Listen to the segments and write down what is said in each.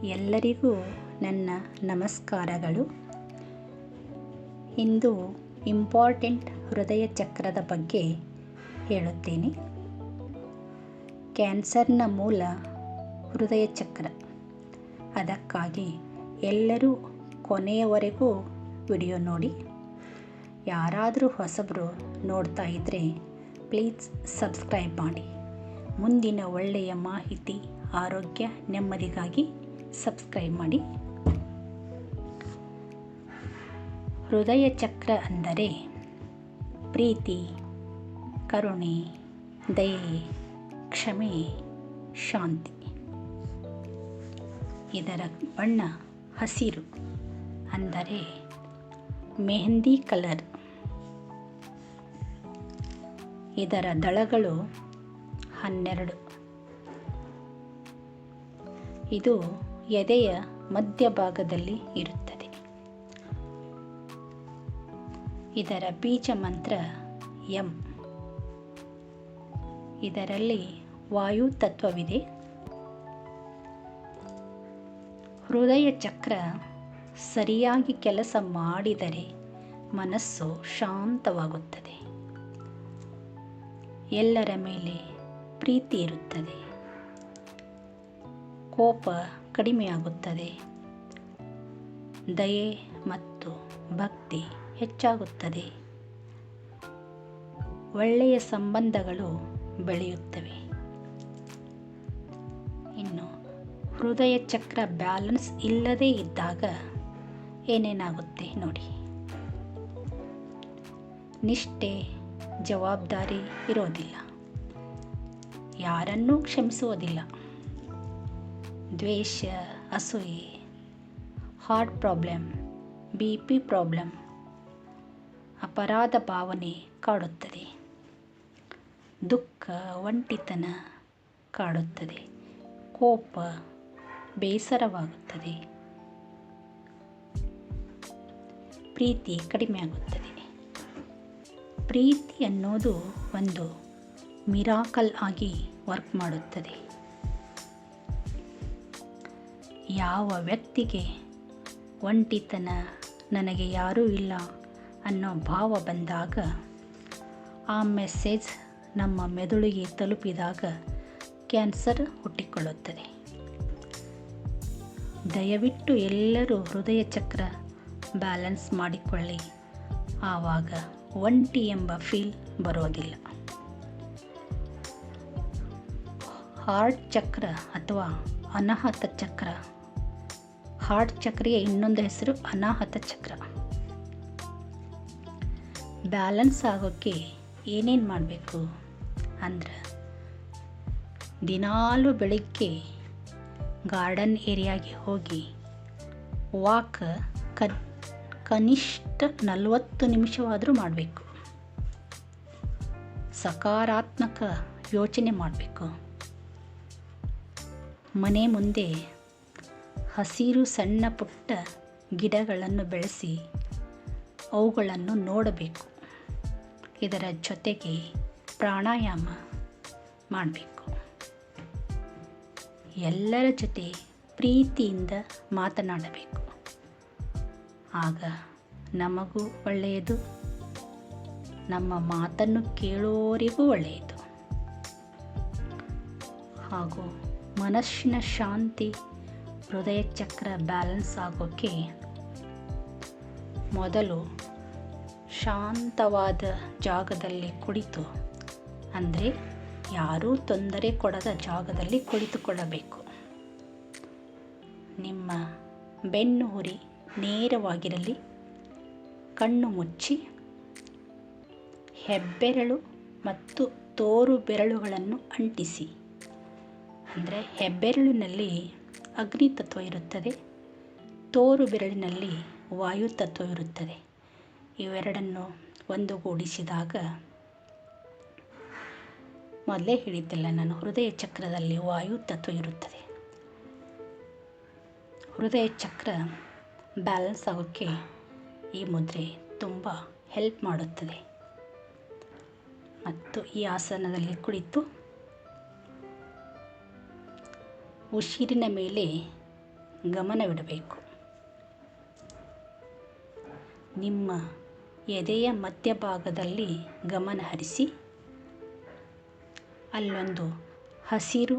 ಎಲ್ಲರಿಗೂ ನನ್ನ ನಮಸ್ಕಾರಗಳು. ಇಂದು ಇಂಪಾರ್ಟೆಂಟ್ ಹೃದಯ ಚಕ್ರದ ಬಗ್ಗೆ ಹೇಳುತ್ತೇನೆ. ಕ್ಯಾನ್ಸರ್ನ ಮೂಲ ಹೃದಯ ಚಕ್ರ. ಅದಕ್ಕಾಗಿ ಎಲ್ಲರೂ ಕೊನೆಯವರೆಗೂ ವಿಡಿಯೋ ನೋಡಿ. ಯಾರಾದರೂ ಹೊಸಬರು ನೋಡ್ತಾ ಇದ್ದರೆ ಪ್ಲೀಸ್ ಸಬ್ಸ್ಕ್ರೈಬ್ ಮಾಡಿ. ಮುಂದಿನ ಒಳ್ಳೆಯ ಮಾಹಿತಿ, ಆರೋಗ್ಯ, ನೆಮ್ಮದಿಗಾಗಿ ಸಬ್ಸ್ಕ್ರೈಬ್ ಮಾಡಿ. ಹೃದಯ ಚಕ್ರ ಅಂದರೆ ಪ್ರೀತಿ, ಕರುಣೆ, ದಯೆ, ಕ್ಷಮೆ, ಶಾಂತಿ. ಇದರ ಬಣ್ಣ ಹಸಿರು ಅಂದರೆ ಮೆಹಂದಿ ಕಲರ್. ಇದರ ದಳಗಳು 12. ಇದು ಎದೆಯ ಮಧ್ಯಭಾಗದಲ್ಲಿ ಇರುತ್ತದೆ. ಇದರ ಬೀಜ ಮಂತ್ರ ಎಂ. ಇದರಲ್ಲಿ ವಾಯು ತತ್ವವಿದೆ. ಹೃದಯ ಚಕ್ರ ಸರಿಯಾಗಿ ಕೆಲಸ ಮಾಡಿದರೆ ಮನಸ್ಸು ಶಾಂತವಾಗುತ್ತದೆ. ಎಲ್ಲರ ಮೇಲೆ ಪ್ರೀತಿ ಇರುತ್ತದೆ. ಕೋಪ ಕಡಿಮೆಯಾಗುತ್ತದೆ. ದಯೆ ಮತ್ತು ಭಕ್ತಿ ಹೆಚ್ಚಾಗುತ್ತದೆ. ಒಳ್ಳೆಯ ಸಂಬಂಧಗಳು ಬೆಳೆಯುತ್ತವೆ. ಇನ್ನು ಹೃದಯ ಚಕ್ರ ಬ್ಯಾಲೆನ್ಸ್ ಇಲ್ಲದೇ ಇದ್ದಾಗ ಏನೇನಾಗುತ್ತೆ ನೋಡಿ. ನಿಷ್ಠೆ, ಜವಾಬ್ದಾರಿ ಇರೋದಿಲ್ಲ. ಯಾರನ್ನೂ ಕ್ಷಮಿಸುವುದಿಲ್ಲ. ದ್ವೇಷ, ಅಸೂಯೆ, ಹಾರ್ಟ್ ಪ್ರಾಬ್ಲಮ್, BP ಪ್ರಾಬ್ಲಮ್, ಅಪರಾಧ ಭಾವನೆ ಕಾಡುತ್ತದೆ. ದುಃಖ, ಒಂಟಿತನ ಕಾಡುತ್ತದೆ. ಕೋಪ, ಬೇಸರವಾಗುತ್ತದೆ. ಪ್ರೀತಿ ಕಡಿಮೆಯಾಗುತ್ತದೆ. ಪ್ರೀತಿ ಅನ್ನೋದು ಒಂದು ಮಿರಾಕಲ್ ಆಗಿ ವರ್ಕ್ ಮಾಡುತ್ತದೆ. ಯಾವ ವ್ಯಕ್ತಿಗೆ ಒಂಟಿತನ, ನನಗೆ ಯಾರೂ ಇಲ್ಲ ಅನ್ನೋ ಭಾವ ಬಂದಾಗ, ಆ ಮೆಸೇಜ್ ನಮ್ಮ ಮೆದುಳಿಗೆ ತಲುಪಿದಾಗ ಕ್ಯಾನ್ಸರ್ ಹುಟ್ಟಿಕೊಳ್ಳುತ್ತದೆ. ದಯವಿಟ್ಟು ಎಲ್ಲರೂ ಹೃದಯ ಚಕ್ರ ಬ್ಯಾಲೆನ್ಸ್ ಮಾಡಿಕೊಳ್ಳಿ. ಆವಾಗ ಒಂಟಿ ಎಂಬ ಫೀಲ್ ಬರೋದಿಲ್ಲ. ಹಾರ್ಟ್ ಚಕ್ರ ಅಥವಾ ಅನಾಹತ ಚಕ್ರ. ಹಾರ್ಟ್ ಚಕ್ರಿಗೆ ಇನ್ನೊಂದು ಹೆಸರು ಅನಾಹತ ಚಕ್ರ. ಬ್ಯಾಲೆನ್ಸ್ ಆಗೋಕ್ಕೆ ಏನೇನು ಮಾಡಬೇಕು ಅಂದ್ರೆ, ದಿನಾಲೂ ಬೆಳಿಗ್ಗೆ ಗಾರ್ಡನ್ ಏರಿಯಾಗೆ ಹೋಗಿ ವಾಕ್ ಕನಿಷ್ಠ 40 ನಿಮಿಷವಾದರೂ ಮಾಡಬೇಕು. ಸಕಾರಾತ್ಮಕ ಯೋಚನೆ ಮಾಡಬೇಕು. ಮನೆ ಮುಂದೆ ಹಸಿರು ಸಣ್ಣ ಪುಟ್ಟ ಗಿಡಗಳನ್ನು ಬೆಳೆಸಿ ಅವುಗಳನ್ನು ನೋಡಬೇಕು. ಇದರ ಜೊತೆಗೆ ಪ್ರಾಣಾಯಾಮ ಮಾಡಬೇಕು. ಎಲ್ಲರ ಜೊತೆ ಪ್ರೀತಿಯಿಂದ ಮಾತನಾಡಬೇಕು. ಆಗ ನಮಗೂ ಒಳ್ಳೆಯದು, ನಮ್ಮ ಮಾತನ್ನು ಕೇಳೋರಿಗೂ ಒಳ್ಳೆಯದು. ಹಾಗೂ ಮನಸ್ಸಿನ ಶಾಂತಿ, ಹೃದಯ ಚಕ್ರ ಬ್ಯಾಲೆನ್ಸ್ ಆಗೋಕ್ಕೆ ಮೊದಲು ಶಾಂತವಾದ ಜಾಗದಲ್ಲಿ ಕುಳಿತು, ಅಂದರೆ ಯಾರೂ ತೊಂದರೆ ಕೊಡದ ಜಾಗದಲ್ಲಿ ಕುಳಿತುಕೊಳ್ಳಬೇಕು. ನಿಮ್ಮ ಬೆನ್ನು ಹುರಿ ನೇರವಾಗಿರಲಿ. ಕಣ್ಣು ಮುಚ್ಚಿ ಹೆಬ್ಬೆರಳು ಮತ್ತು ತೋರು ಬೆರಳುಗಳನ್ನು ಅಂಟಿಸಿ. ಅಂದರೆ ಹೆಬ್ಬೆರಳಿನಲ್ಲಿ ಅಗ್ನಿ ತತ್ವ ಇರುತ್ತದೆ, ತೋರು ಬೆರಳಿನಲ್ಲಿ ವಾಯು ತತ್ವ ಇರುತ್ತದೆ. ಇವೆರಡನ್ನು ಒಂದುಗೂಡಿಸಿದಾಗ, ಮೊದಲೇ ಹೇಳಿದ್ದಲ್ಲ ನಾನು, ಹೃದಯ ಚಕ್ರದಲ್ಲಿ ವಾಯು ತತ್ವ ಇರುತ್ತದೆ. ಹೃದಯ ಚಕ್ರ ಬ್ಯಾಲೆನ್ಸ್ ಆಗೋಕ್ಕೆ ಈ ಮುದ್ರೆ ತುಂಬ ಹೆಲ್ಪ್ ಮಾಡುತ್ತದೆ. ಮತ್ತು ಈ ಆಸನದಲ್ಲಿ ಕುಳಿತು ಉಸಿರಿನ ಮೇಲೆ ಗಮನವಿಡಬೇಕು. ನಿಮ್ಮ ಎದೆಯ ಮಧ್ಯಭಾಗದಲ್ಲಿ ಗಮನ ಹರಿಸಿ ಅಲ್ಲೊಂದು ಹಸಿರು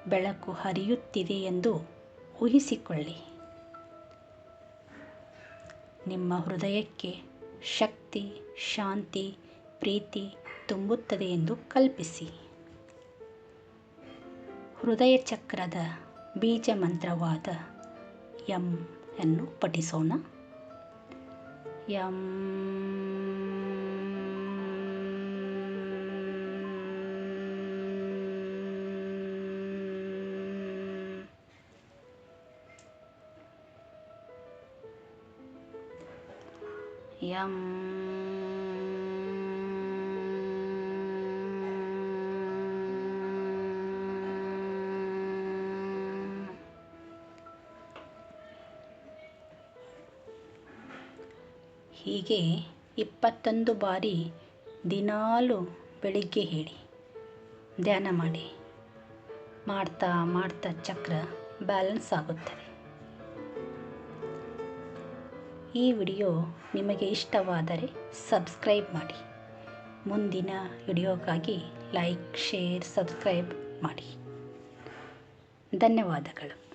ಬೆಳಕು ಹರಿಯುತ್ತಿದೆ ಎಂದು ಊಹಿಸಿಕೊಳ್ಳಿ. ನಿಮ್ಮ ಹೃದಯಕ್ಕೆ ಶಕ್ತಿ, ಶಾಂತಿ, ಪ್ರೀತಿ ತುಂಬುತ್ತದೆ ಎಂದು ಕಲ್ಪಿಸಿ. ಹೃದಯ ಚಕ್ರದ ಬೀಜ ಮಂತ್ರವಾದ ಯಂ ಅನ್ನು ಪಠಿಸೋಣ. ಯಂ. ಯಂ. ಹೀಗೆ 21 ಬಾರಿ ದಿನಾಲು ಬೆಳಿಗ್ಗೆ ಹೇಳಿ, ಧ್ಯಾನ ಮಾಡಿ. ಮಾಡ್ತಾ ಮಾಡ್ತಾ ಚಕ್ರ ಬ್ಯಾಲೆನ್ಸ್ ಆಗುತ್ತದೆ. ಈ ವಿಡಿಯೋ ನಿಮಗೆ ಇಷ್ಟವಾದರೆ ಸಬ್ಸ್ಕ್ರೈಬ್ ಮಾಡಿ. ಮುಂದಿನ ವಿಡಿಯೋಗಾಗಿ ಲೈಕ್, ಶೇರ್, ಸಬ್ಸ್ಕ್ರೈಬ್ ಮಾಡಿ. ಧನ್ಯವಾದಗಳು.